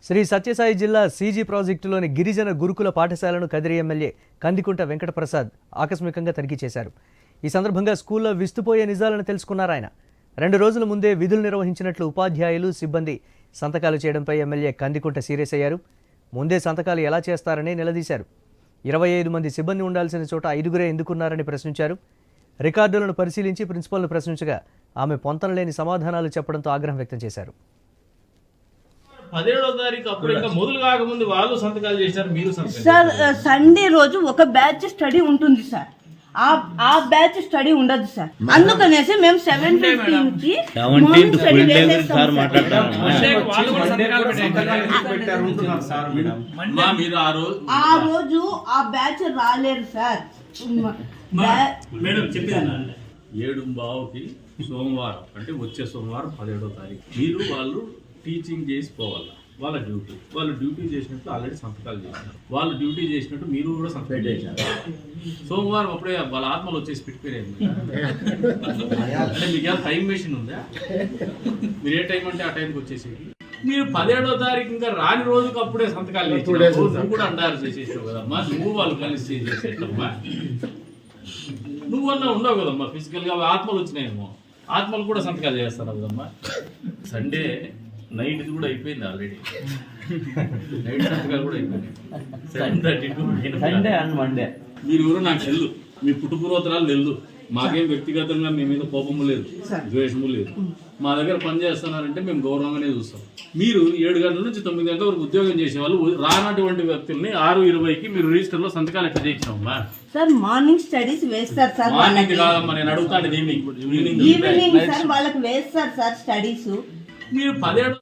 శ్రీ సత్యసాయి జిల్లా సీజీ ప్రాజెక్టులోని గిరిజన గురుకుల పాఠశాలను కదిరి ఎమ్మెల్యే కందికుంట వెంకటప్రసాద్ ఆకస్మికంగా తనిఖీ చేశారు. ఈ సందర్భంగా స్కూల్లో విస్తుపోయే నిజాలను తెలుసుకున్నారు ఆయన. 2 రోజుల ముందే విధులు నిర్వహించినట్లు ఉపాధ్యాయులు, సిబ్బంది సంతకాలు చేయడంపై ఎమ్మెల్యే కందికుంట సీరియస్ అయ్యారు. ముందే సంతకాలు ఎలా చేస్తారని నిలదీశారు. 25 మంది సిబ్బంది ఉండాల్సిన చోట 5గురే ఎందుకున్నారని ప్రశ్నించారు. రికార్డులను పరిశీలించి ప్రిన్సిపల్ను ప్రశ్నించగా ఆమె పొంతనలేని సమాధానాలు చెప్పడంతో ఆగ్రహం వ్యక్తం చేశారు. 17వ తారీఖు అప్పుడు ఇంకా మొదలు కాకముందు వాళ్ళు సంతకాలు చేశారు, మీరు సార్ సండే రోజు ఒక బ్యాచ్ స్టడీ ఉంటుంది సార్. ఆ బ్యాచ్ స్టడీ ఉండదు సార్. అందుకనేసి మేము 7:15 కి మార్నింగ్ స్టడీ వేసేస్తాం సార్. ఆ రోజు ఆ బ్యాచ్ రాలేరు సార్. మేడం చెప్పింది 7:15కి సోమవారం అంటే వచ్చే సోమవారం 17వ తారీఖు మీరు వాళ్ళు టీచింగ్ చేసి పోవాలి. వాళ్ళ డ్యూటీ చేసినట్టు ఆల్రెడీ సంతకాలు చేసినారు. వాళ్ళు డ్యూటీ చేసినట్టు మీరు కూడా సంతకాలు చేశారు. సోమవారం అప్పుడే వాళ్ళ ఆత్మలు వచ్చేసి పెట్టిపోయారు. అంటే మీకు ఏమైనా టైం మెషిన్ ఉందా? మీరు ఏ టైం అంటే ఆ టైంకి వచ్చేసి మీరు 17వ తారీఖు ఇంకా రాని రోజుకి అప్పుడే సంతకాలు చేసి నువ్వు కూడా అండారు చేసేసావు కదమ్మా. నువ్వు వాళ్ళు కలిసి చేసేటమ్మా. నువ్వన్నా ఉండవు కదమ్మా. ఫిజికల్గా ఆత్మలు వచ్చినాయేమో, ఆత్మలు కూడా సంతకాలు చేస్తాను కదమ్మా. సండే నైట్ కూడా అయిపోయింది ఆల్రెడీ. నైట్ సంతకాలు కూడా అయిపోయింది. 7:32 మీరు ఎవరు నాకు తెల్లు, మీ పుట్టుపూర్వతరాలు తెల్లు. మాకేం వ్యక్తిగతంగా మీ మీద కోపము లేదు, ద్వేషము లేదు. మా దగ్గర పని చేస్తున్నారంటే మేము గౌరవంగానే చూస్తాం. మీరు 7 గంటల నుంచి 9 గంటల వరకు ఉద్యోగం చేసేవాళ్ళు రానటువంటి వ్యక్తుల్ని 6:20కి మీరు రిజిస్టర్ లో సంతకాలు ఎట్లా చేయించామమ్మా? సార్ మార్నింగ్ స్టడీస్ వేస్తారు సార్. మార్నింగ్ కాదమ్మా, నేను అడుగుతాను ఈవినింగ్ సార్ వాళ్ళకి వేస్తారు సార్ స్టడీస్. మీరు 17